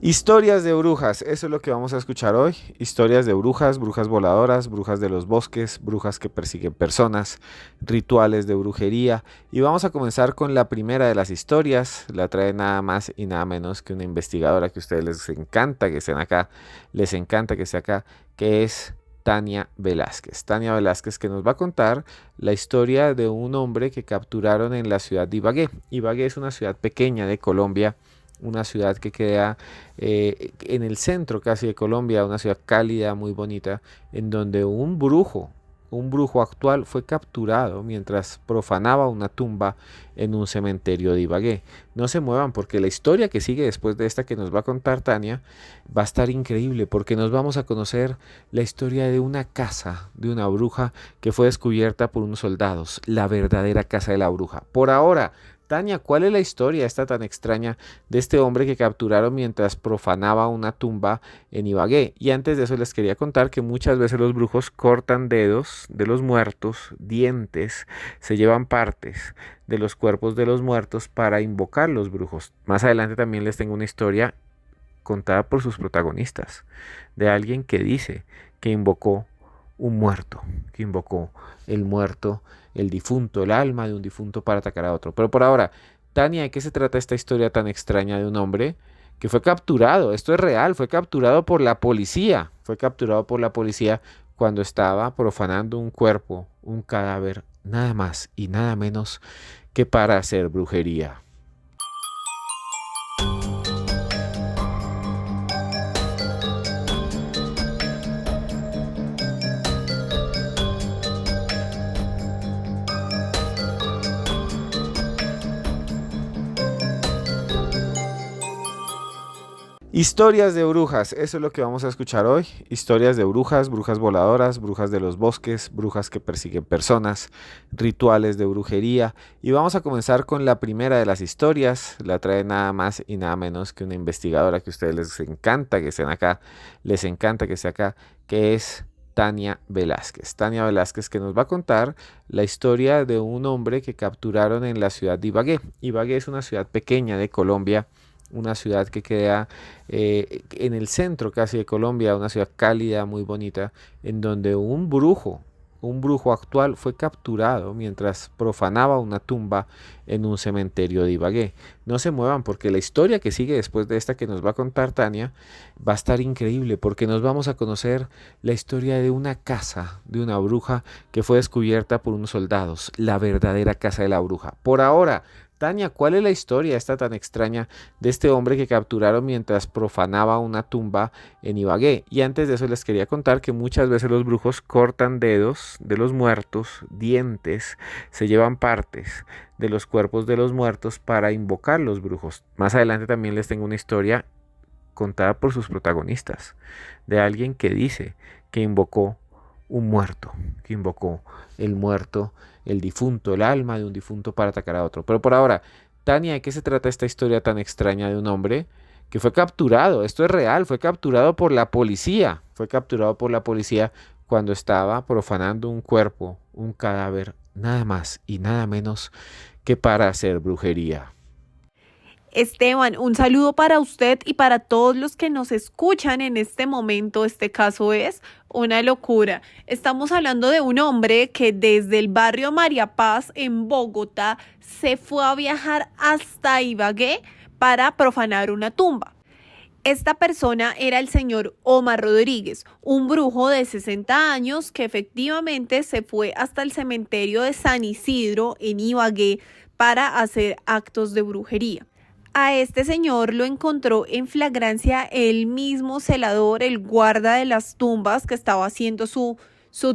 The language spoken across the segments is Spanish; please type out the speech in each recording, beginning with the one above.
Historias de brujas, eso es lo que vamos a escuchar hoy. Historias de brujas, brujas voladoras, brujas de los bosques, brujas que persiguen personas, rituales de brujería. Y vamos a comenzar con la primera de las historias. La trae nada más y nada menos que una investigadora que a ustedes les encanta que estén acá, les encanta que esté acá, que es Tania Velázquez. Tania Velázquez que nos va a contar la historia de un hombre que capturaron en la ciudad de Ibagué. Ibagué es una ciudad pequeña de Colombia, una ciudad que queda en el centro casi de Colombia, una ciudad cálida, muy bonita, en donde un brujo actual fue capturado mientras profanaba una tumba en un cementerio de Ibagué. No se muevan porque la historia que sigue después de esta que nos va a contar Tania va a estar increíble porque nos vamos a conocer la historia de una casa de una bruja que fue descubierta por unos soldados, la verdadera casa de la bruja. Por ahora, Tania, ¿cuál es la historia esta tan extraña de este hombre que capturaron mientras profanaba una tumba en Ibagué? Y antes de eso les quería contar que muchas veces los brujos cortan dedos de los muertos, dientes, se llevan partes de los cuerpos de los muertos para invocar los brujos. Más adelante también les tengo una historia contada por sus protagonistas, de alguien que dice que invocó un muerto, que invocó el muerto, el difunto, el alma de un difunto para atacar a otro. Pero por ahora, Tania, ¿de qué se trata esta historia tan extraña de un hombre que fue capturado? Esto es real, fue capturado por la policía, fue capturado por la policía cuando estaba profanando un cuerpo, un cadáver, nada más y nada menos que para hacer brujería. Historias de brujas, eso es lo que vamos a escuchar hoy. Historias de brujas, brujas voladoras, brujas de los bosques, brujas que persiguen personas, rituales de brujería. Y vamos a comenzar con la primera de las historias. La trae nada más y nada menos que una investigadora que a ustedes les encanta que estén acá, les encanta que esté acá, que es Tania Velázquez. Tania Velázquez que nos va a contar la historia de un hombre que capturaron en la ciudad de Ibagué. Ibagué es una ciudad pequeña de Colombia, una ciudad que queda en el centro casi de Colombia, una ciudad cálida, muy bonita, en donde un brujo actual fue capturado mientras profanaba una tumba en un cementerio de Ibagué. No se muevan porque la historia que sigue después de esta que nos va a contar Tania va a estar increíble porque nos vamos a conocer la historia de una casa de una bruja que fue descubierta por unos soldados, la verdadera casa de la bruja. Por ahora, Tania, ¿cuál es la historia esta tan extraña de este hombre que capturaron mientras profanaba una tumba en Ibagué? Y antes de eso les quería contar que muchas veces los brujos cortan dedos de los muertos, dientes, se llevan partes de los cuerpos de los muertos para invocar los brujos. Más adelante también les tengo una historia contada por sus protagonistas, de alguien que dice que invocó un muerto, que invocó el muerto, el difunto, el alma de un difunto para atacar a otro. Pero por ahora, Tania, ¿de qué se trata esta historia tan extraña de un hombre que fue capturado? Esto es real, fue capturado por la policía, fue capturado por la policía cuando estaba profanando un cuerpo, un cadáver, nada más y nada menos que para hacer brujería. Esteban, un saludo para usted y para todos los que nos escuchan en este momento. Este caso es una locura. Estamos hablando de un hombre que desde el barrio María Paz en Bogotá se fue a viajar hasta Ibagué para profanar una tumba. Esta persona era el señor Omar Rodríguez, un brujo de 60 años que efectivamente se fue hasta el cementerio de San Isidro en Ibagué para hacer actos de brujería. A este señor lo encontró en flagrancia el mismo celador, el guarda de las tumbas, que estaba haciendo su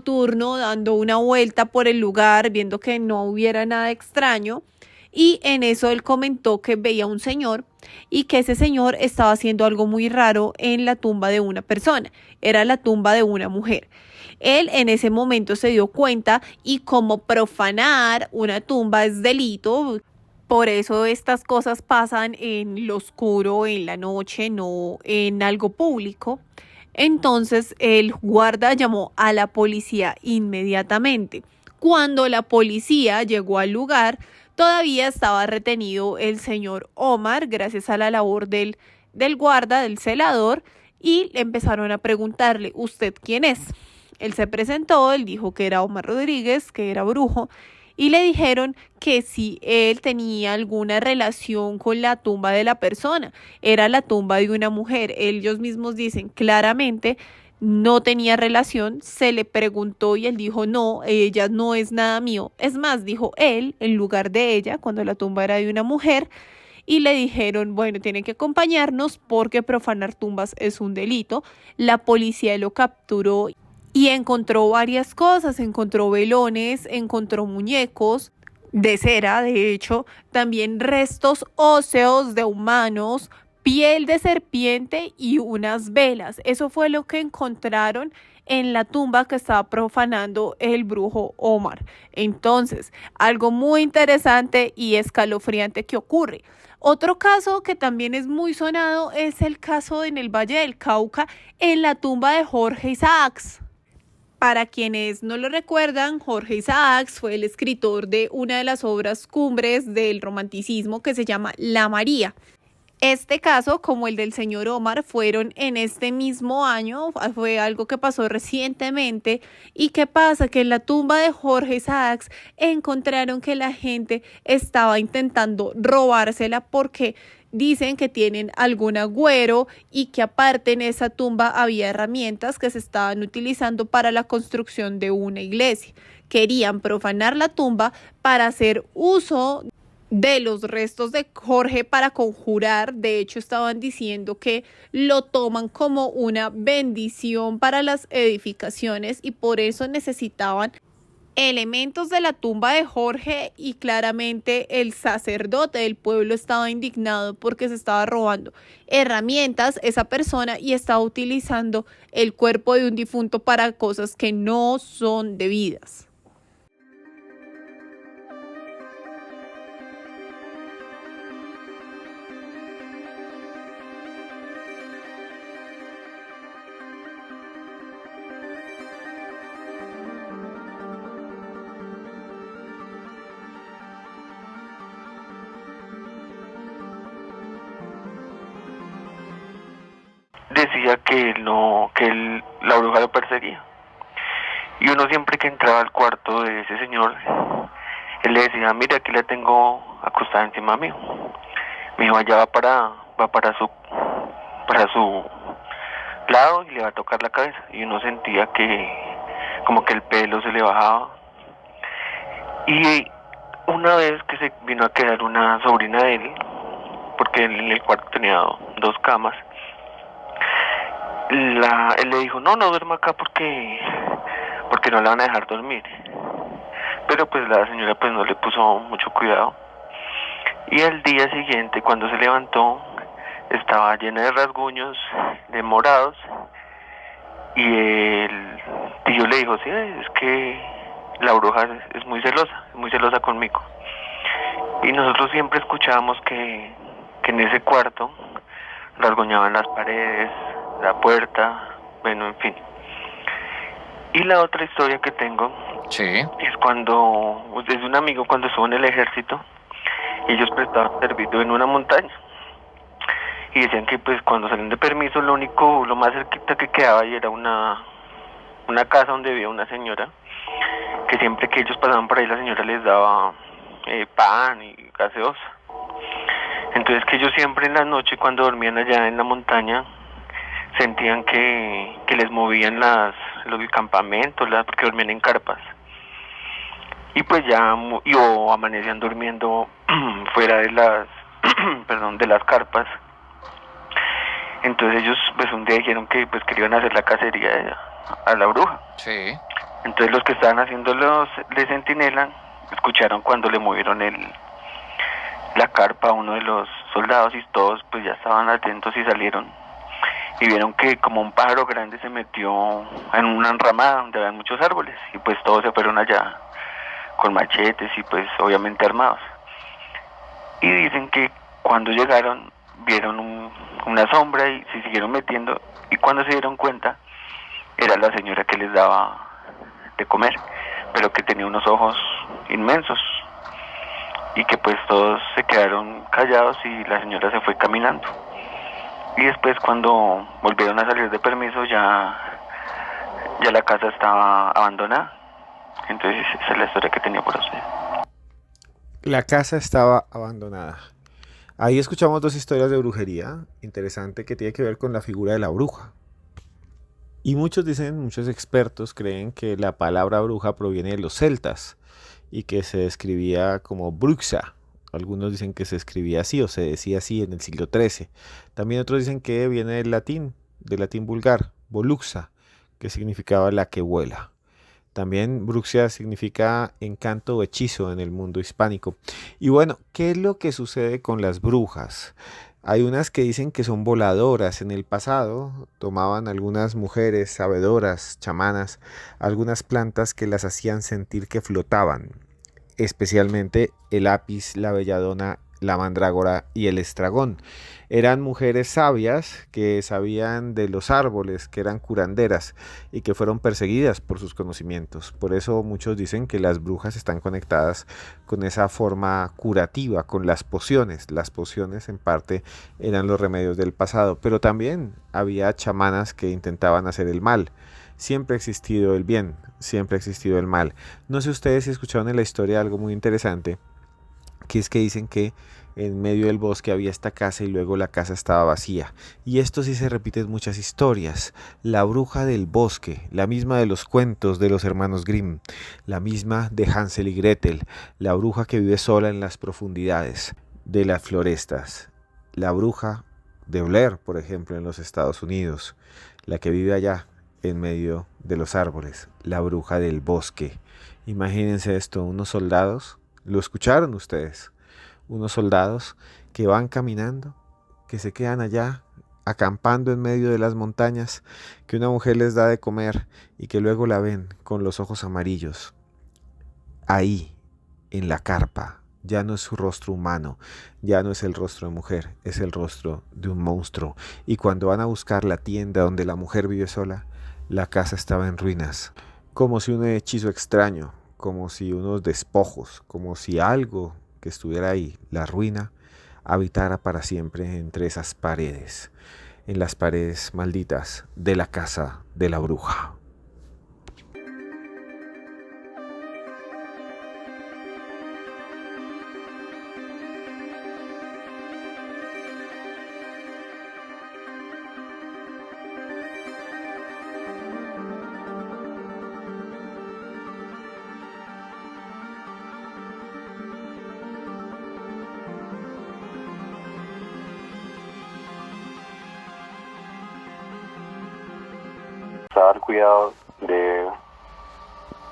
turno, dando una vuelta por el lugar, viendo que no hubiera nada extraño. Y en eso él comentó que veía un señor y que ese señor estaba haciendo algo muy raro en la tumba de una persona. Era la tumba de una mujer. Él en ese momento se dio cuenta y como profanar una tumba es delito, por eso estas cosas pasan en lo oscuro, en la noche, no en algo público. Entonces el guarda llamó a la policía inmediatamente. Cuando la policía llegó al lugar, todavía estaba retenido el señor Omar, gracias a la labor del guarda, del celador, y le empezaron a preguntarle, ¿usted quién es? Él se presentó, él dijo que era Omar Rodríguez, que era brujo, y le dijeron que si él tenía alguna relación con la tumba de la persona, era la tumba de una mujer. Ellos mismos dicen claramente no tenía relación, se le preguntó y él dijo no, ella no es nada mío. Es más, dijo él en lugar de ella, cuando la tumba era de una mujer, y le dijeron, bueno, tienen que acompañarnos porque profanar tumbas es un delito. La policía lo capturó y encontró varias cosas, encontró velones, encontró muñecos de cera, de hecho, también restos óseos de humanos, piel de serpiente y unas velas. Eso fue lo que encontraron en la tumba que estaba profanando el brujo Omar. Entonces, algo muy interesante y escalofriante que ocurre. Otro caso que también es muy sonado es el caso en el Valle del Cauca, en la tumba de Jorge Isaacs. Para quienes no lo recuerdan, Jorge Isaacs fue el escritor de una de las obras cumbres del romanticismo que se llama La María. Este caso, como el del señor Omar, fueron en este mismo año, fue algo que pasó recientemente. ¿Y qué pasa? Que en la tumba de Jorge Isaacs encontraron que la gente estaba intentando robársela porque dicen que tienen algún agüero y que aparte en esa tumba había herramientas que se estaban utilizando para la construcción de una iglesia. Querían profanar la tumba para hacer uso de los restos de Jorge para conjurar. De hecho, estaban diciendo que lo toman como una bendición para las edificaciones y por eso necesitaban elementos de la tumba de Jorge, y claramente el sacerdote del pueblo estaba indignado porque se estaba robando herramientas esa persona y estaba utilizando el cuerpo de un difunto para cosas que no son debidas. Decía que él no, la bruja lo perseguía. Y uno siempre que entraba al cuarto de ese señor, él le decía, mira, aquí la tengo acostada encima mío. Me dijo, allá va para su lado y le va a tocar la cabeza. Y uno sentía que como que el pelo se le bajaba. Y una vez que se vino a quedar una sobrina de él, porque él en el cuarto tenía dos camas, él le dijo, no duerma acá porque no la van a dejar dormir. Pero pues la señora pues no le puso mucho cuidado. Y al día siguiente, cuando se levantó, estaba llena de rasguños, de morados. Y el tío le dijo, sí, es que la bruja es muy celosa conmigo. Y nosotros siempre escuchábamos que en ese cuarto rasguñaban las paredes, la puerta, bueno, en fin. Y la otra historia que tengo Sí. es cuando, es de un amigo cuando estuvo en el ejército, ellos prestaban servicio en una montaña. Y decían que pues cuando salen de permiso, lo más cerquita que quedaba ahí era una casa donde vivía una señora, que siempre que ellos pasaban por ahí la señora les daba pan y gaseosa. Entonces que ellos siempre en la noche cuando dormían allá en la montaña sentían que les movían los campamentos, porque dormían en carpas. Y pues ya o amanecían durmiendo fuera de las de las carpas. Entonces ellos pues un día dijeron que pues querían hacer la cacería a la bruja. Sí. Entonces los que estaban haciendo de centinela escucharon cuando le movieron la carpa a uno de los soldados y todos pues ya estaban atentos y salieron y vieron que como un pájaro grande se metió en una enramada donde había muchos árboles y pues todos se fueron allá con machetes y pues obviamente armados. Y dicen que cuando llegaron vieron una sombra y se siguieron metiendo y cuando se dieron cuenta era la señora que les daba de comer, pero que tenía unos ojos inmensos y que pues todos se quedaron callados y la señora se fue caminando. Y después cuando volvieron a salir de permiso ya la casa estaba abandonada. Entonces esa es la historia que tenía por usted. La casa estaba abandonada. Ahí escuchamos dos historias de brujería, interesante, que tiene que ver con la figura de la bruja. Y muchos dicen, muchos expertos creen que la palabra bruja proviene de los celtas y que se escribía como bruxa. Algunos dicen que se escribía así o se decía así en el siglo XIII. También otros dicen que viene del latín vulgar, voluxa, que significaba la que vuela. También bruxia significa encanto o hechizo en el mundo hispánico. Y bueno, ¿qué es lo que sucede con las brujas? Hay unas que dicen que son voladoras. En el pasado tomaban algunas mujeres sabedoras, chamanas, algunas plantas que las hacían sentir que flotaban, especialmente el apis, la belladona, la mandrágora y el estragón. Eran mujeres sabias que sabían de los árboles, que eran curanderas y que fueron perseguidas por sus conocimientos. Por eso muchos dicen que las brujas están conectadas con esa forma curativa, con las pociones. Las pociones en parte eran los remedios del pasado, pero también había chamanas que intentaban hacer el mal. Siempre ha existido el bien, siempre ha existido el mal. No sé ustedes si escucharon en la historia algo muy interesante, que es que dicen que en medio del bosque había esta casa y luego la casa estaba vacía. Y esto sí se repite en muchas historias. La bruja del bosque, la misma de los cuentos de los hermanos Grimm, la misma de Hansel y Gretel, la bruja que vive sola en las profundidades de las florestas, la bruja de Blair, por ejemplo, en los Estados Unidos, la que vive allá en medio de los árboles, la bruja del bosque. Imagínense esto, unos soldados, lo escucharon ustedes, unos soldados que van caminando, que se quedan allá acampando en medio de las montañas, que una mujer les da de comer y que luego la ven con los ojos amarillos. Ahí, en la carpa, ya no es su rostro humano, ya no es el rostro de mujer, es el rostro de un monstruo. Y cuando van a buscar la tienda donde la mujer vive sola, la casa estaba en ruinas, como si un hechizo extraño, como si unos despojos, como si algo que estuviera ahí, la ruina, habitara para siempre entre esas paredes, en las paredes malditas de la casa de la bruja. Estaba al cuidado de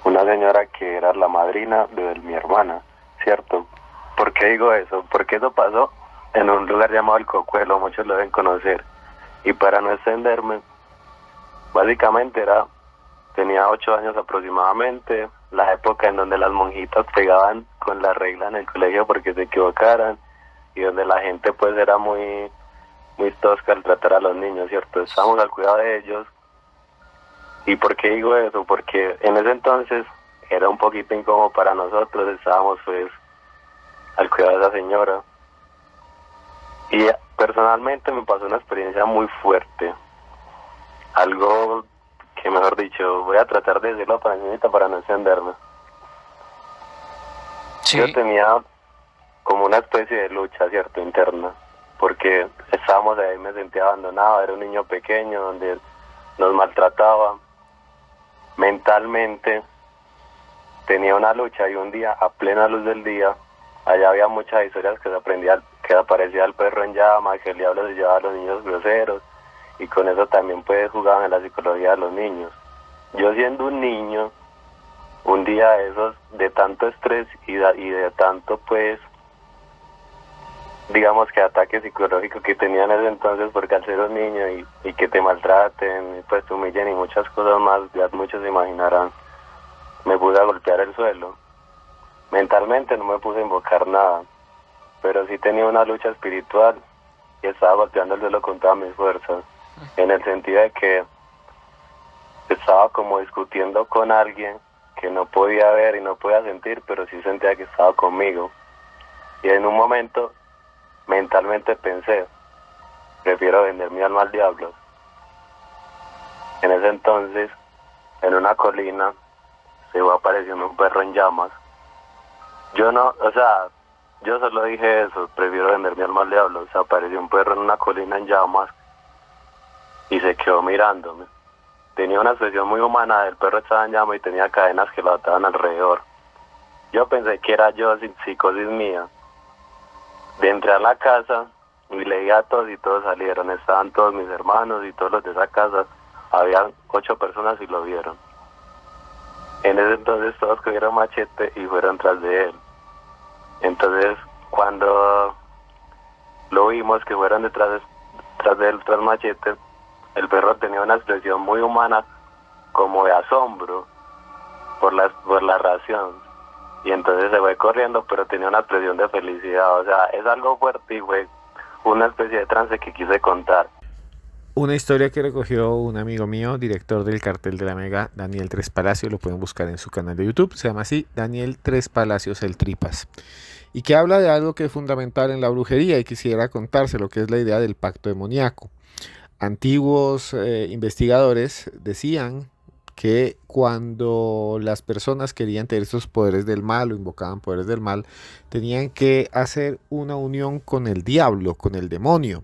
una señora que era la madrina de mi hermana, ¿cierto? ¿Por qué digo eso? Porque eso pasó en un lugar llamado El Cocuelo, muchos lo deben conocer. Y para no extenderme, básicamente tenía 8 años aproximadamente, la época en donde las monjitas pegaban con la regla en el colegio porque se equivocaran, y donde la gente pues era muy tosca al tratar a los niños, ¿cierto? Estábamos al cuidado de ellos. ¿Y por qué digo eso? Porque en ese entonces era un poquito incómodo para nosotros, estábamos pues al cuidado de esa señora. Y personalmente me pasó una experiencia muy fuerte, algo que, mejor dicho, voy a tratar de decirlo para no encenderme. Sí. Yo tenía como una especie de lucha, ¿cierto?, interna, porque estábamos ahí, me sentía abandonado, era un niño pequeño donde nos maltrataba. Mentalmente tenía una lucha, y un día, a plena luz del día, allá había muchas historias que aparecía el perro en llama, que el diablo se llevaba a los niños groseros, y con eso también pues jugaban en la psicología de los niños. Yo, siendo un niño, un día de esos, de tanto estrés y de tanto pues, digamos que ataque psicológico que tenía en ese entonces, porque al ser un niño y que te maltraten, y pues te humillen y muchas cosas más, ya muchos se imaginarán, me puse a golpear el suelo. Mentalmente no me puse a invocar nada, pero sí tenía una lucha espiritual y estaba golpeando el suelo con todas mis fuerzas, en el sentido de que estaba como discutiendo con alguien que no podía ver y no podía sentir, pero sí sentía que estaba conmigo. Y en un momento mentalmente pensé, prefiero vender mi alma al diablo. En ese entonces, en una colina, se iba apareciendo un perro en llamas. Yo solo dije eso, prefiero vender mi alma al diablo. Se apareció un perro en una colina en llamas y se quedó mirándome. Tenía una expresión muy humana, el perro estaba en llamas y tenía cadenas que lo ataban alrededor. Yo pensé que era yo, sin psicosis mía. Entré a la casa y leí a todos y todos salieron. Estaban todos mis hermanos y todos los de esa casa. Habían 8 personas y lo vieron. En ese entonces todos cogieron machete y fueron tras de él. Entonces cuando lo vimos que fueron tras de él tras machete, el perro tenía una expresión muy humana, como de asombro por la ración. Y entonces se fue corriendo, pero tenía una expresión de felicidad. O sea, es algo fuerte y fue una especie de trance que quise contar. Una historia que recogió un amigo mío, director del Cartel de la Mega, Daniel Tres Palacios, lo pueden buscar en su canal de YouTube, se llama así, Daniel Tres Palacios el Tripas, y que habla de algo que es fundamental en la brujería y quisiera contárselo, que es la idea del pacto demoníaco. Antiguos investigadores decían que cuando las personas querían tener esos poderes del mal o invocaban poderes del mal, tenían que hacer una unión con el diablo, con el demonio.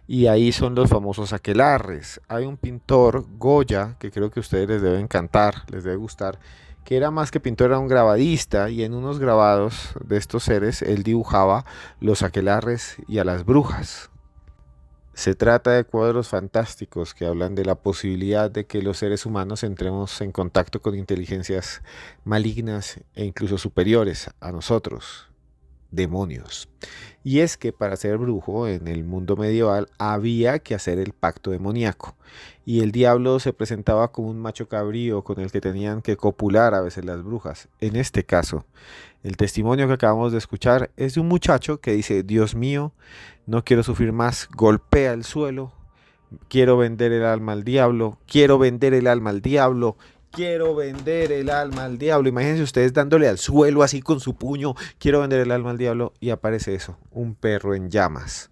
Y ahí son los famosos aquelarres. Hay un pintor, Goya, que creo que a ustedes les debe encantar, les debe gustar, que era más que pintor, era un grabadista, y en unos grabados de estos seres él dibujaba los aquelarres y a las brujas. Se trata de cuadros fantásticos que hablan de la posibilidad de que los seres humanos entremos en contacto con inteligencias malignas e incluso superiores a nosotros, demonios. Y es que para ser brujo en el mundo medieval había que hacer el pacto demoníaco, y el diablo se presentaba como un macho cabrío con el que tenían que copular a veces las brujas. En este caso, el testimonio que acabamos de escuchar es de un muchacho que dice: Dios mío, no quiero sufrir más, golpea el suelo, quiero vender el alma al diablo, quiero vender el alma al diablo, quiero vender el alma al diablo. Imagínense ustedes dándole al suelo así con su puño, quiero vender el alma al diablo, y aparece eso, un perro en llamas.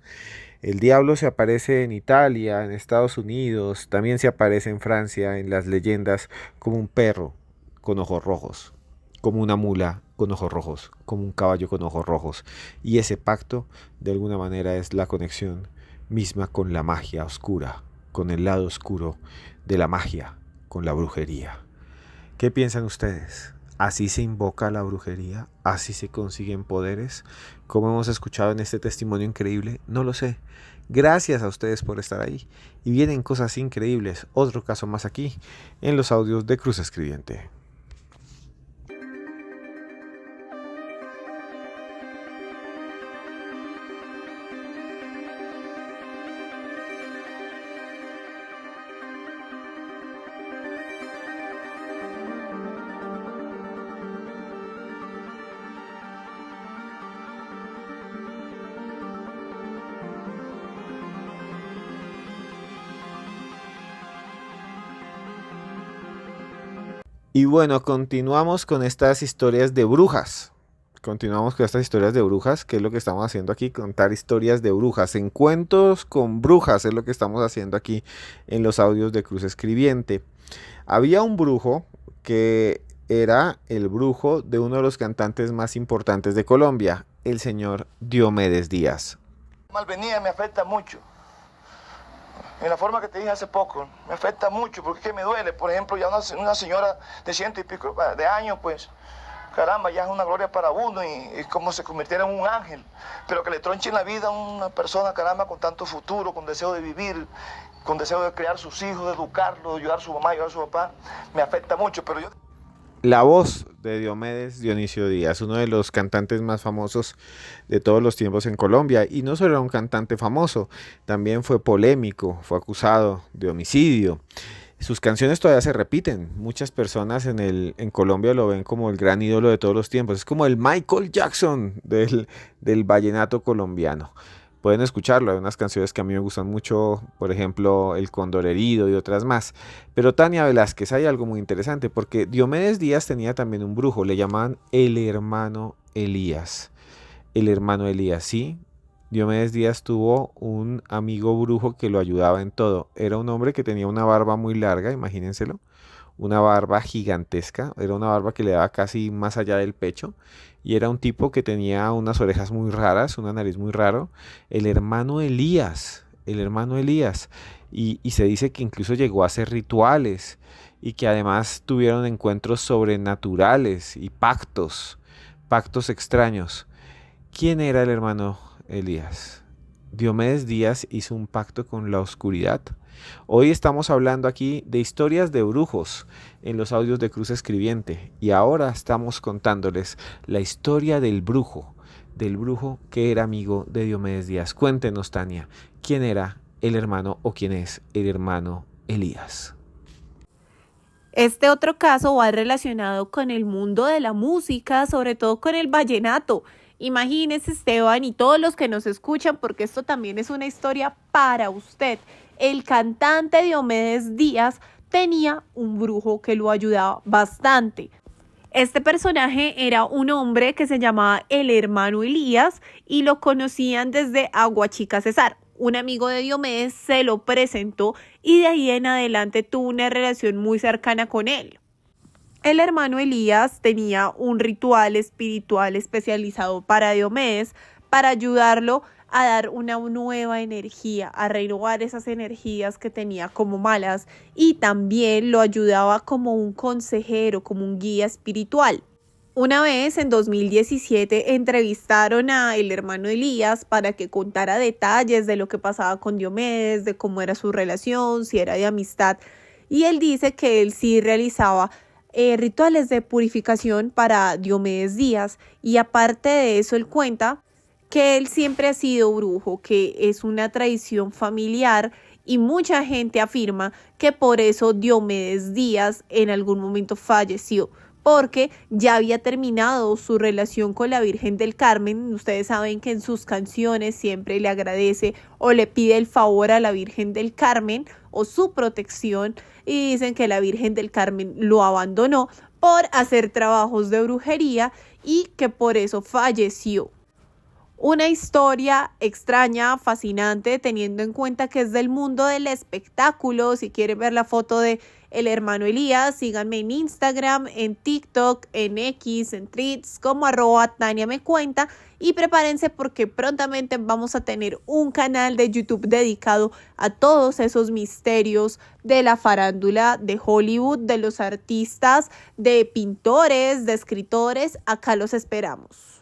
El diablo se aparece en Italia, en Estados Unidos, también se aparece en Francia, en las leyendas, como un perro con ojos rojos, como una mula con ojos rojos, como un caballo con ojos rojos. Y ese pacto, de alguna manera, es la conexión misma con la magia oscura, con el lado oscuro de la magia, con la brujería. ¿Qué piensan ustedes? ¿Así se invoca la brujería? ¿Así se consiguen poderes? Como hemos escuchado en este testimonio increíble, no lo sé. Gracias a ustedes por estar ahí. Y vienen cosas increíbles. Otro caso más aquí, en los audios de Cruz Escribiente. Y bueno, continuamos con estas historias de brujas. Continuamos con estas historias de brujas, que es lo que estamos haciendo aquí, contar historias de brujas. Encuentros con brujas es lo que estamos haciendo aquí en los audios de Cruz Escribiente. Había un brujo que era el brujo de uno de los cantantes más importantes de Colombia, el señor Diomedes Díaz. Malvenida me afecta mucho. En la forma que te dije hace poco, me afecta mucho porque es que me duele. Por ejemplo, ya una señora de 100 y pico de años, pues, caramba, ya es una gloria para uno y como se convirtiera en un ángel. Pero que le tronche en la vida a una persona, caramba, con tanto futuro, con deseo de vivir, con deseo de criar sus hijos, de educarlos, de ayudar a su mamá, ayudar a su papá, me afecta mucho. Pero yo... La voz de Diomedes Dionisio Díaz, uno de los cantantes más famosos de todos los tiempos en Colombia. Y no solo era un cantante famoso, también fue polémico, fue acusado de homicidio. Sus canciones todavía se repiten. Muchas personas en Colombia lo ven como el gran ídolo de todos los tiempos. Es como el Michael Jackson del vallenato colombiano. Pueden escucharlo, hay unas canciones que a mí me gustan mucho, por ejemplo, El Cóndor Herido y otras más. Pero Tania Velázquez, hay algo muy interesante, porque Diomedes Díaz tenía también un brujo, le llamaban el hermano Elías. El hermano Elías, sí, Diomedes Díaz tuvo un amigo brujo que lo ayudaba en todo. Era un hombre que tenía una barba muy larga, imagínenselo, una barba gigantesca, era una barba que le daba casi más allá del pecho, y era un tipo que tenía unas orejas muy raras, una nariz muy raro, el hermano Elías, y se dice que incluso llegó a hacer rituales y que además tuvieron encuentros sobrenaturales y pactos extraños. ¿Quién era el hermano Elías? Diomedes Díaz hizo un pacto con la oscuridad. Hoy estamos hablando aquí de historias de brujos en los audios de Cruz Escribiente y ahora estamos contándoles la historia del brujo que era amigo de Diomedes Díaz. Cuéntenos, Tania, ¿quién era el hermano o quién es el hermano Elías? Este otro caso va relacionado con el mundo de la música, sobre todo con el vallenato. Imagínese, Esteban, y todos los que nos escuchan, porque esto también es una historia para usted. El cantante Diomedes Díaz tenía un brujo que lo ayudaba bastante. Este personaje era un hombre que se llamaba el hermano Elías y lo conocían desde Aguachica Cesar. Un amigo de Diomedes se lo presentó y de ahí en adelante tuvo una relación muy cercana con él. El hermano Elías tenía un ritual espiritual especializado para Diomedes para ayudarlo a dar una nueva energía, a renovar esas energías que tenía como malas, y también lo ayudaba como un consejero, como un guía espiritual. Una vez en 2017 entrevistaron a el hermano Elías para que contara detalles de lo que pasaba con Diomedes, de cómo era su relación, si era de amistad, y él dice que él sí realizaba rituales de purificación para Diomedes Díaz, y aparte de eso él cuenta que él siempre ha sido brujo, que es una tradición familiar, y mucha gente afirma que por eso Diomedes Díaz en algún momento falleció, porque ya había terminado su relación con la Virgen del Carmen. Ustedes saben que en sus canciones siempre le agradece o le pide el favor a la Virgen del Carmen o su protección, y dicen que la Virgen del Carmen lo abandonó por hacer trabajos de brujería y que por eso falleció. Una historia extraña, fascinante, teniendo en cuenta que es del mundo del espectáculo. Si quieren ver la foto de el hermano Elías, síganme en Instagram, en TikTok, en X, en Threads, como @TaniaMeCuenta, y prepárense porque prontamente vamos a tener un canal de YouTube dedicado a todos esos misterios de la farándula de Hollywood, de los artistas, de pintores, de escritores. Acá los esperamos.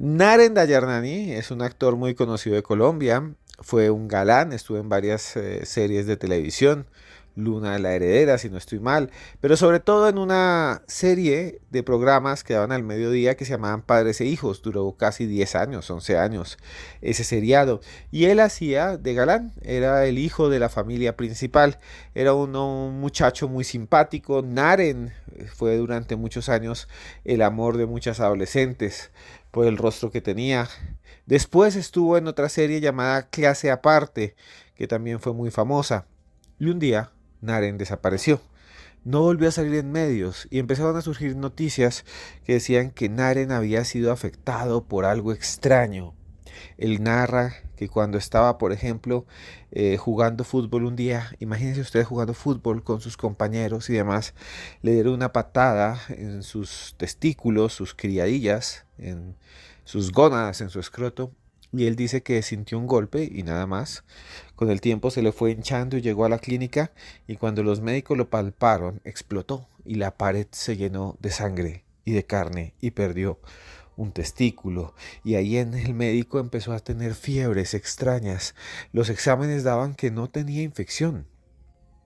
Naren Dayarnani es un actor muy conocido de Colombia, fue un galán, estuvo en varias series de televisión, Luna de la Heredera, si no estoy mal, pero sobre todo en una serie de programas que daban al mediodía que se llamaban Padres e Hijos. Duró casi 10 años, 11 años ese seriado, y él hacía de galán, era el hijo de la familia principal, era un muchacho muy simpático. Naren fue durante muchos años el amor de muchas adolescentes por el rostro que tenía. Después estuvo en otra serie llamada Clase Aparte, que también fue muy famosa, y un día Naren desapareció. No volvió a salir en medios y empezaron a surgir noticias que decían que Naren había sido afectado por algo extraño. Él narra que cuando estaba, por ejemplo, jugando fútbol un día, imagínense ustedes jugando fútbol con sus compañeros y demás, le dieron una patada en sus testículos, sus criadillas, en sus gónadas, en su escroto, y él dice que sintió un golpe y nada más. Con el tiempo se le fue hinchando y llegó a la clínica, y cuando los médicos lo palparon, explotó y la pared se llenó de sangre y de carne y perdió un testículo, y ahí en el médico empezó a tener fiebres extrañas. Los exámenes daban que no tenía infección.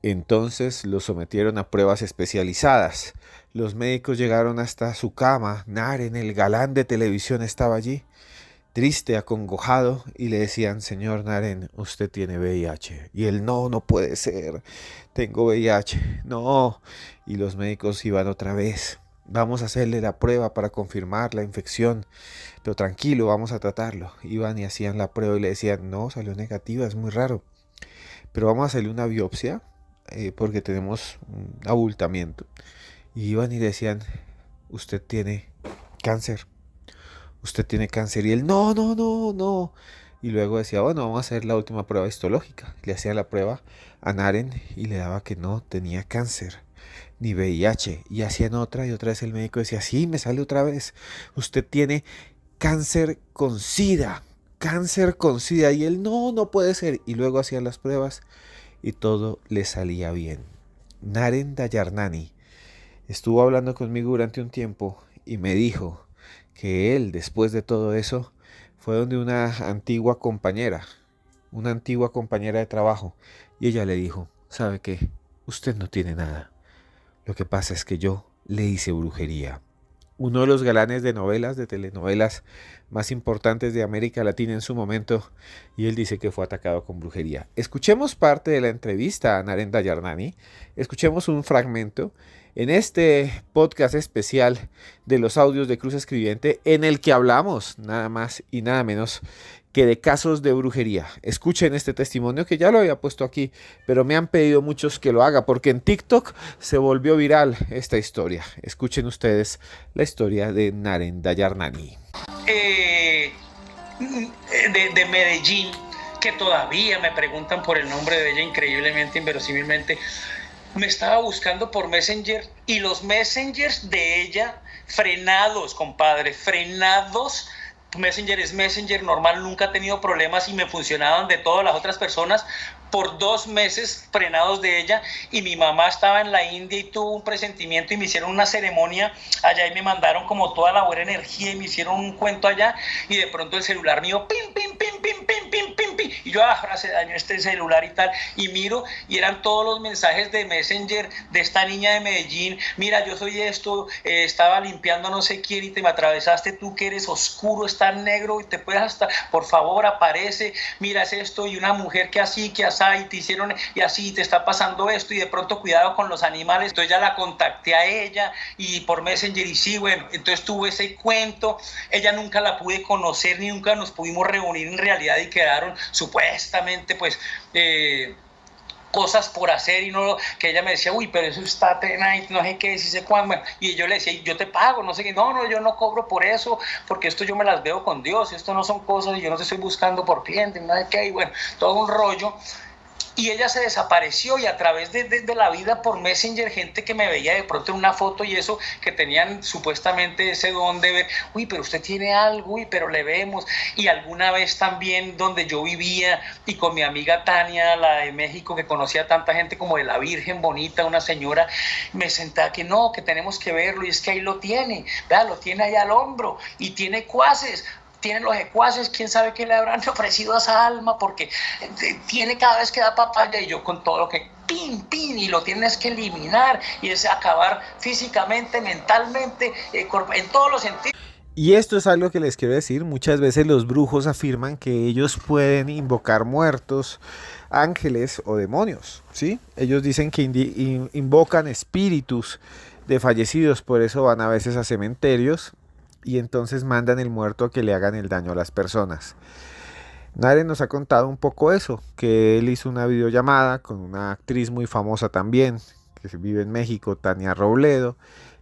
Entonces lo sometieron a pruebas especializadas. Los médicos llegaron hasta su cama. Naren, el galán de televisión, estaba allí. triste, acongojado, y le decían: señor Naren, usted tiene VIH. Y él: no, no puede ser, tengo VIH, no. Y los médicos iban otra vez: vamos a hacerle la prueba para confirmar la infección, pero tranquilo, vamos a tratarlo. Iban y hacían la prueba y le decían: no, salió negativa, es muy raro, pero vamos a hacerle una biopsia porque tenemos un abultamiento. Y iban y le decían: usted tiene cáncer, usted tiene cáncer. Y él: no, no, no, no. Y luego decía: bueno, vamos a hacer la última prueba histológica. Le hacían la prueba a Naren y le daba que no tenía cáncer ni VIH. Y hacían otra y otra vez el médico decía: sí, me sale otra vez, usted tiene cáncer con SIDA, cáncer con SIDA. Y él: no, no puede ser. Y luego hacían las pruebas y todo le salía bien. Naren Dayarnani estuvo hablando conmigo durante un tiempo y me dijo que él, después de todo eso, fue donde una antigua compañera de trabajo, y ella le dijo: ¿sabe qué? Usted no tiene nada. Lo que pasa es que yo le hice brujería. Uno de los galanes de novelas, de telenovelas más importantes de América Latina en su momento, y él dice que fue atacado con brujería. Escuchemos parte de la entrevista a Naren Dayarnani, escuchemos un fragmento en este podcast especial de los audios de Cruz Escribiente, en el que hablamos nada más y nada menos que de casos de brujería. Escuchen este testimonio, que ya lo había puesto aquí, pero me han pedido muchos que lo haga porque en TikTok se volvió viral esta historia. Escuchen ustedes la historia de Naren Dayarnani. De Medellín, que todavía me preguntan por el nombre de ella, increíblemente, inverosímilmente. Me estaba buscando por Messenger y los messengers de ella frenados, compadre, frenados. Messenger es Messenger normal, nunca ha tenido problemas y me funcionaban de todas las otras personas. Por 2 meses frenados de ella, y mi mamá estaba en la India y tuvo un presentimiento y me hicieron una ceremonia allá y me mandaron como toda la buena energía y me hicieron un cuento allá, y de pronto el celular mío pim, pim, pim, pim, pim, pim, pim, pim, y yo se dañó este celular y tal, y miro y eran todos los mensajes de Messenger de esta niña de Medellín: mira, yo soy esto, estaba limpiando no sé quién y te me atravesaste tú que eres oscuro, estás negro y te puedes hasta, por favor aparece, mira es esto, y una mujer que así, que así, y te hicieron y así, te está pasando esto, y de pronto cuidado con los animales. Entonces ya la contacté a ella y por Messenger, y sí, bueno, entonces tuve ese cuento. Ella nunca la pude conocer ni nunca nos pudimos reunir en realidad, y quedaron supuestamente pues cosas por hacer, y no, que ella me decía: uy, pero eso está tenaz, no sé qué, si sé cuándo. Y yo le decía: yo te pago, no sé qué. No, yo no cobro por eso, porque esto yo me las veo con Dios, esto no son cosas, y yo no te estoy buscando por cliente, no sé qué. Y bueno, todo un rollo. Y ella se desapareció, y a través de la vida por Messenger, gente que me veía de pronto en una foto y eso, que tenían supuestamente ese don de ver: uy, pero usted tiene algo, uy, pero le vemos. Y alguna vez también donde yo vivía y con mi amiga Tania, la de México, que conocía a tanta gente como de la Virgen Bonita, una señora, me sentaba que no, que tenemos que verlo, y es que ahí lo tiene, vea, lo tiene allá al hombro, y tiene cuaces. Tienen los ecuaces, quién sabe qué le habrán ofrecido a esa alma, porque tiene cada vez que da papaya, y yo con todo lo que pin, pin, y lo tienes que eliminar, y es acabar físicamente, mentalmente, en todos los sentidos. Y esto es algo que les quiero decir: muchas veces los brujos afirman que ellos pueden invocar muertos, ángeles o demonios, ¿sí? Ellos dicen que invocan espíritus de fallecidos, por eso van a veces a cementerios y entonces mandan el muerto a que le hagan el daño a las personas. Naren nos ha contado un poco eso, que él hizo una videollamada con una actriz muy famosa también, que vive en México, Tania Robledo,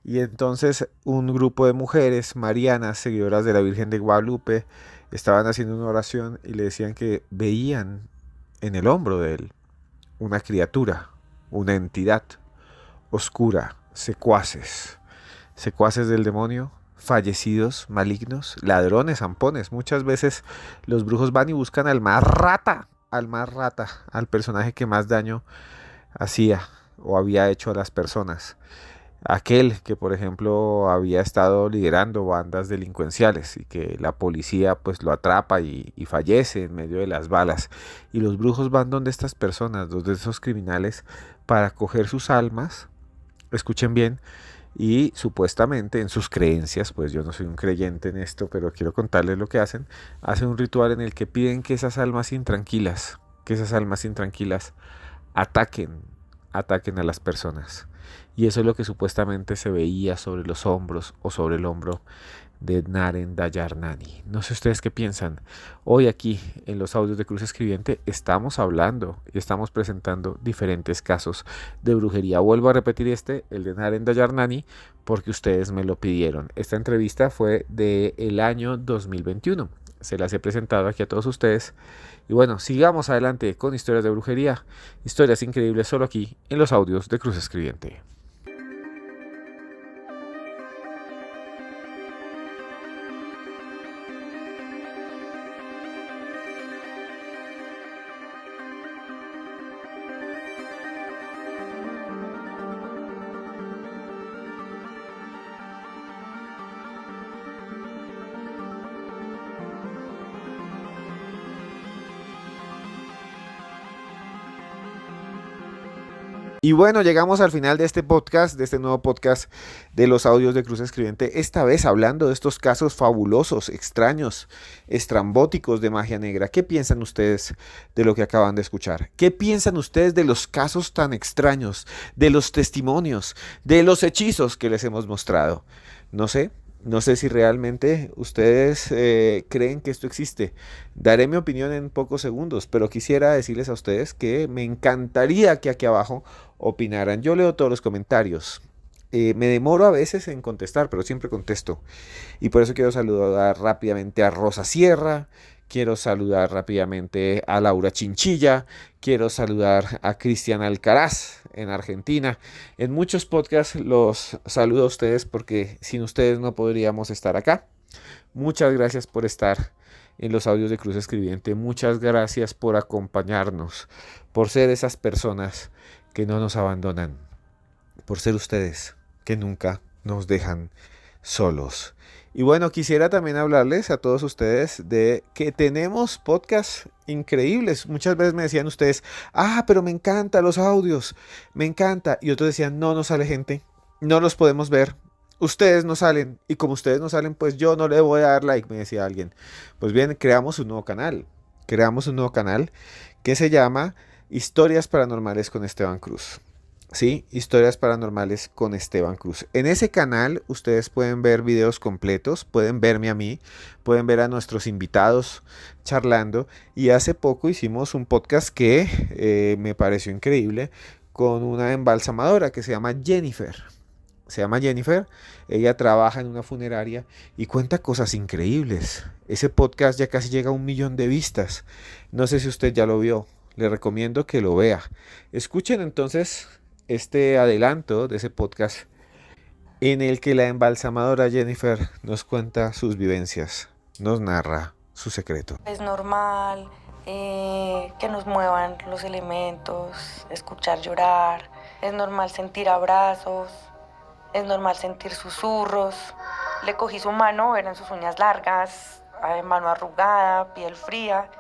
y entonces un grupo de mujeres marianas, seguidoras de la Virgen de Guadalupe, estaban haciendo una oración y le decían que veían en el hombro de él una criatura, una entidad oscura, secuaces del demonio, fallecidos, malignos, ladrones, zampones. Muchas veces los brujos van y buscan al más rata, al personaje que más daño hacía o había hecho a las personas. Aquel que, por ejemplo, había estado liderando bandas delincuenciales y que la policía pues lo atrapa y fallece en medio de las balas. Y los brujos van donde estas personas, donde esos criminales, para coger sus almas, escuchen bien, y supuestamente en sus creencias, pues yo no soy un creyente en esto, pero quiero contarles lo que hacen un ritual en el que piden que esas almas intranquilas, ataquen, ataquen a las personas. Y eso es lo que supuestamente se veía sobre los hombros o sobre el hombro de Naren Dayarnani. No sé ustedes qué piensan. Hoy aquí en los audios de Cruz Escribiente estamos hablando y estamos presentando diferentes casos de brujería. Vuelvo a repetir el de Naren Dayarnani, porque ustedes me lo pidieron. Esta entrevista fue del año 2021. Se las he presentado aquí a todos ustedes. Y bueno, sigamos adelante con historias de brujería, historias increíbles solo aquí en los audios de Cruz Escribiente. Y bueno, llegamos al final de este podcast, de este nuevo podcast de los audios de Cruz Escribiente, esta vez hablando de estos casos fabulosos, extraños, estrambóticos de magia negra. ¿Qué piensan ustedes de lo que acaban de escuchar? ¿Qué piensan ustedes de los casos tan extraños, de los testimonios, de los hechizos que les hemos mostrado? No sé si realmente ustedes creen que esto existe. Daré mi opinión en pocos segundos, pero quisiera decirles a ustedes que me encantaría que aquí abajo opinaran. Yo leo todos los comentarios. Me demoro a veces en contestar, pero siempre contesto. Y por eso quiero saludar rápidamente a Rosa Sierra, quiero saludar rápidamente a Laura Chinchilla, quiero saludar a Cristian Alcaraz en Argentina. En muchos podcasts los saludo a ustedes porque sin ustedes no podríamos estar acá. Muchas gracias por estar en los audios de Cruz Escribiente. Muchas gracias por acompañarnos, por ser esas personas que no nos abandonan, por ser ustedes que nunca nos dejan solos. Y bueno, quisiera también hablarles a todos ustedes de que tenemos podcasts increíbles. Muchas veces me decían ustedes, pero me encantan los audios, me encanta. Y otros decían, no sale gente, no los podemos ver, ustedes no salen. Y como ustedes no salen, pues yo no le voy a dar like, me decía alguien. Pues bien, creamos un nuevo canal que se llama Historias Paranormales con Esteban Cruz. Sí, Historias Paranormales con Esteban Cruz. En ese canal ustedes pueden ver videos completos, pueden verme a mí, pueden ver a nuestros invitados charlando. Y hace poco hicimos un podcast que me pareció increíble con una embalsamadora que se llama Jennifer. Ella trabaja en una funeraria y cuenta cosas increíbles. Ese podcast ya casi llega a 1 millón de vistas. No sé si usted ya lo vio, le recomiendo que lo vea. Escuchen entonces este adelanto de ese podcast en el que la embalsamadora Jennifer nos cuenta sus vivencias, nos narra su secreto. Es normal que nos muevan los elementos, escuchar llorar, es normal sentir abrazos, es normal sentir susurros. Le cogí su mano, eran sus uñas largas, mano arrugada, piel fría.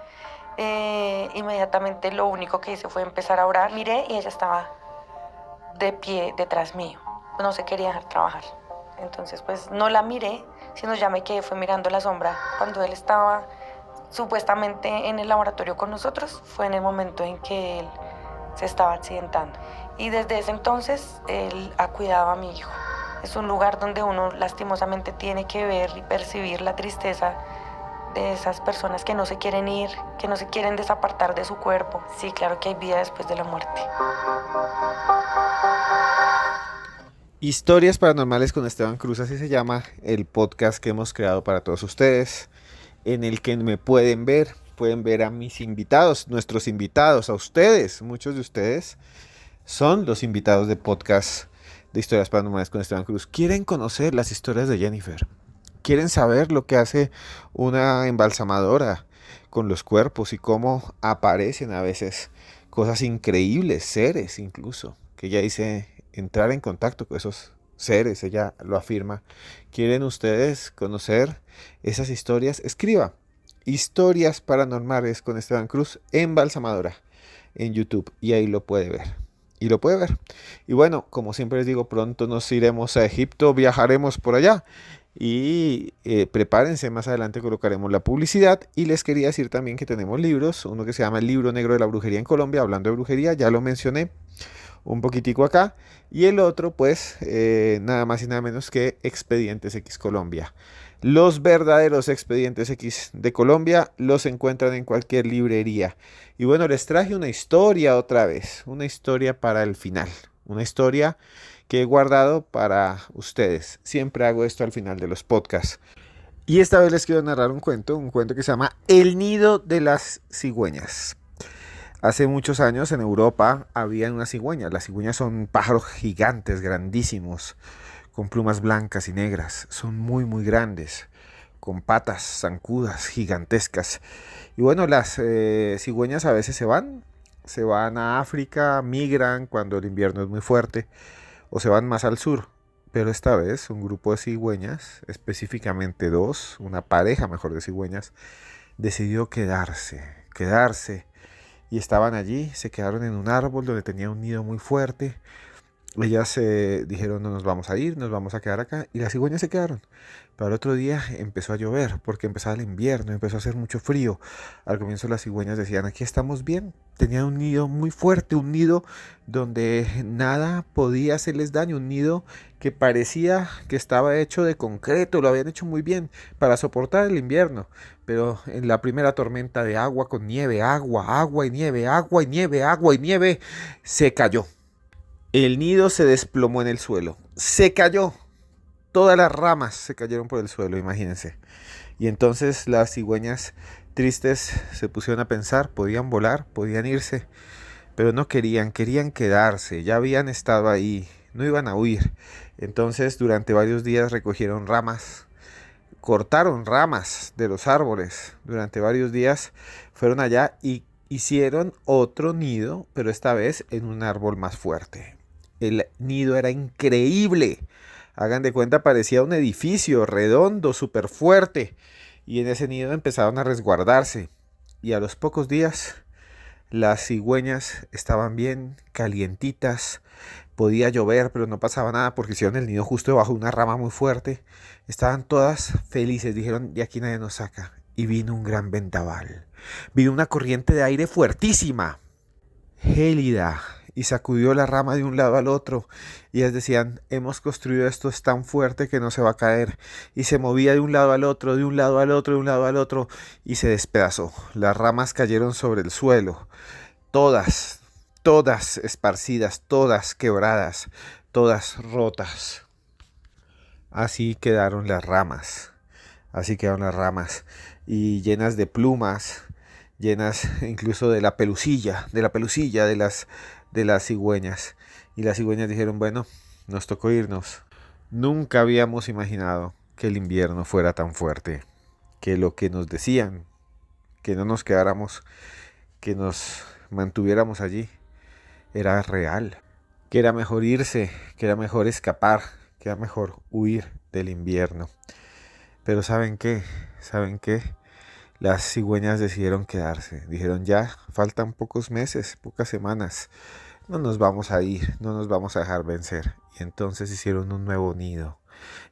Inmediatamente lo único que hice fue empezar a orar. Miré y ella estaba de pie detrás mío, no se quería dejar trabajar. Entonces pues no la miré, sino ya me quedé, fue mirando la sombra. Cuando él estaba supuestamente en el laboratorio con nosotros, fue en el momento en que él se estaba accidentando. Y desde ese entonces él ha cuidado a mi hijo. Es un lugar donde uno lastimosamente tiene que ver y percibir la tristeza de esas personas que no se quieren ir, que no se quieren desapartar de su cuerpo. Sí, claro que hay vida después de la muerte. Historias Paranormales con Esteban Cruz, así se llama el podcast que hemos creado para todos ustedes, en el que me pueden ver a mis invitados, nuestros invitados, a ustedes. Muchos de ustedes son los invitados de podcast de Historias Paranormales con Esteban Cruz. ¿Quieren conocer las historias de Jennifer? ¿Quieren saber lo que hace una embalsamadora con los cuerpos y cómo aparecen a veces cosas increíbles, seres incluso, que ella dice entrar en contacto con esos seres, ella lo afirma? ¿Quieren ustedes conocer esas historias? Escriba Historias Paranormales con Esteban Cruz embalsamadora en YouTube y ahí lo puede ver. y lo puede ver. Y bueno, como siempre les digo, pronto nos iremos a Egipto, viajaremos por allá. Y prepárense, más adelante colocaremos la publicidad. Y les quería decir también que tenemos libros, uno que se llama El Libro Negro de la Brujería en Colombia, hablando de brujería, ya lo mencioné un poquitico acá. Y el otro, pues, nada más y nada menos que Expedientes X Colombia. Los verdaderos Expedientes X de Colombia los encuentran en cualquier librería. Y bueno, les traje una historia otra vez, una historia para el final, una historia que he guardado para ustedes. Siempre hago esto al final de los podcasts. Y esta vez les quiero narrar un cuento que se llama El Nido de las Cigüeñas. Hace muchos años en Europa había unas cigüeñas. Las cigüeñas son pájaros gigantes, grandísimos, con plumas blancas y negras. Son muy, muy grandes, con patas zancudas, gigantescas. Y bueno, las cigüeñas a veces se van a África, migran cuando el invierno es muy fuerte, o se van más al sur. Pero esta vez un grupo de cigüeñas, específicamente dos, una pareja mejor de cigüeñas, decidió quedarse. Y estaban allí, se quedaron en un árbol donde tenía un nido muy fuerte. Ellas dijeron, no nos vamos a ir, nos vamos a quedar acá. Y las cigüeñas se quedaron. Pero al otro día empezó a llover porque empezaba el invierno, empezó a hacer mucho frío. Al comienzo las cigüeñas decían, aquí estamos bien. Tenían un nido muy fuerte, un nido donde nada podía hacerles daño, un nido que parecía que estaba hecho de concreto, lo habían hecho muy bien para soportar el invierno. Pero en la primera tormenta de agua con nieve, agua y nieve, agua y nieve, agua y nieve, se cayó. El nido se desplomó en el suelo, se cayó. Todas las ramas se cayeron por el suelo, imagínense. Y entonces las cigüeñas tristes se pusieron a pensar, podían volar, podían irse, pero no querían quedarse, ya habían estado ahí, no iban a huir. Entonces durante varios días recogieron ramas, cortaron ramas de los árboles. Durante varios días fueron allá y hicieron otro nido, pero esta vez en un árbol más fuerte. El nido era increíble. Hagan de cuenta, parecía un edificio redondo, súper fuerte. Y en ese nido empezaron a resguardarse. Y a los pocos días, las cigüeñas estaban bien calientitas. Podía llover, pero no pasaba nada porque hicieron el nido justo debajo de una rama muy fuerte. Estaban todas felices. Dijeron, de aquí nadie nos saca. Y vino un gran vendaval. Vino una corriente de aire fuertísima, gélida, y sacudió la rama de un lado al otro. Y ellas decían, hemos construido esto, es tan fuerte que no se va a caer. Y se movía de un lado al otro, de un lado al otro, de un lado al otro, y se despedazó. Las ramas cayeron sobre el suelo, todas, todas esparcidas, todas quebradas, todas rotas. Así quedaron las ramas, así quedaron las ramas, y llenas de plumas, llenas incluso de la pelusilla de las cigüeñas. Y las cigüeñas dijeron, bueno, nos tocó irnos. Nunca habíamos imaginado que el invierno fuera tan fuerte, que lo que nos decían, que no nos quedáramos, que nos mantuviéramos allí, era real, que era mejor irse, que era mejor escapar, que era mejor huir del invierno. Pero ¿saben qué? ¿Saben qué? Las cigüeñas decidieron quedarse. Dijeron, ya, faltan pocos meses, pocas semanas. No nos vamos a ir, no nos vamos a dejar vencer. Y entonces hicieron un nuevo nido.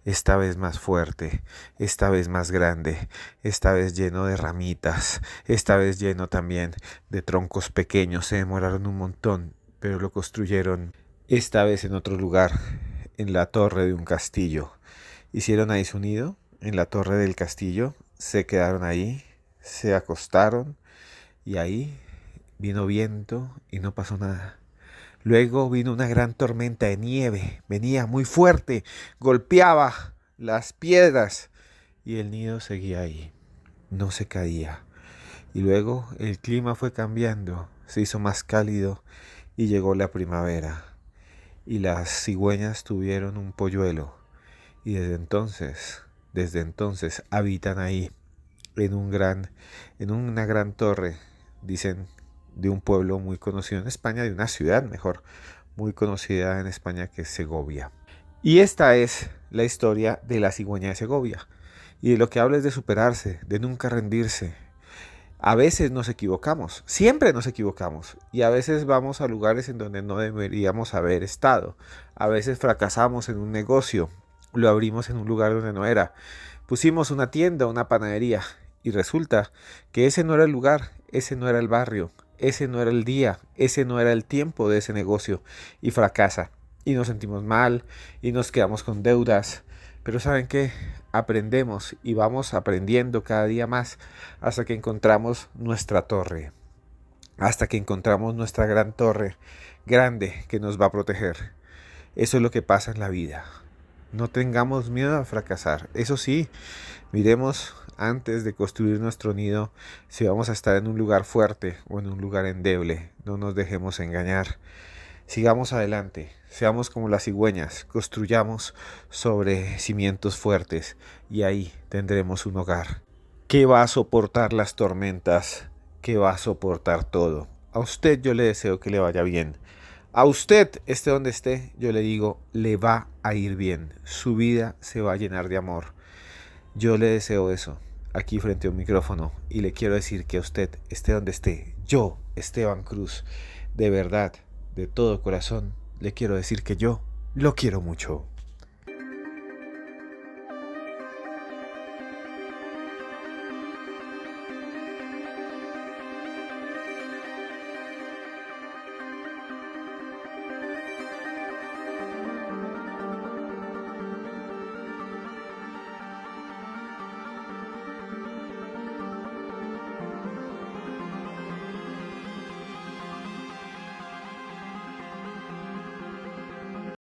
Esta vez más fuerte, esta vez más grande, esta vez lleno de ramitas, esta vez lleno también de troncos pequeños. Se demoraron un montón, pero lo construyeron esta vez en otro lugar, en la torre de un castillo. Hicieron ahí su nido, en la torre del castillo, se quedaron ahí, se acostaron y ahí vino viento y no pasó nada. Luego vino una gran tormenta de nieve, venía muy fuerte, golpeaba las piedras y el nido seguía ahí, no se caía. Y luego el clima fue cambiando, se hizo más cálido y llegó la primavera. Y las cigüeñas tuvieron un polluelo y desde entonces habitan ahí en una gran torre, dicen, de un pueblo muy conocido en España, de una ciudad mejor, muy conocida en España, que es Segovia. Y esta es la historia de la cigüeña de Segovia. Y de lo que habla es de superarse, de nunca rendirse. A veces nos equivocamos, siempre nos equivocamos, y a veces vamos a lugares en donde no deberíamos haber estado. A veces fracasamos en un negocio, lo abrimos en un lugar donde no era. Pusimos una tienda, una panadería, y resulta que ese no era el lugar, ese no era el barrio, ese no era el día, ese no era el tiempo de ese negocio, y fracasa. Y nos sentimos mal, y nos quedamos con deudas. Pero ¿saben qué? Aprendemos y vamos aprendiendo cada día más hasta que encontramos nuestra torre, hasta que encontramos nuestra gran torre, grande, que nos va a proteger. Eso es lo que pasa en la vida. No tengamos miedo a fracasar. Eso sí, miremos antes de construir nuestro nido si vamos a estar en un lugar fuerte o en un lugar endeble. No nos dejemos engañar. Sigamos adelante, seamos como las cigüeñas, construyamos sobre cimientos fuertes y ahí tendremos un hogar que va a soportar las tormentas, que va a soportar todo. A usted yo le deseo que le vaya bien. A usted, esté donde esté, yo le digo, le va a ir bien. Su vida se va a llenar de amor. Yo le deseo eso aquí frente a un micrófono y le quiero decir que a usted, esté donde esté, yo, Esteban Cruz, de verdad, de todo corazón, le quiero decir que yo lo quiero mucho.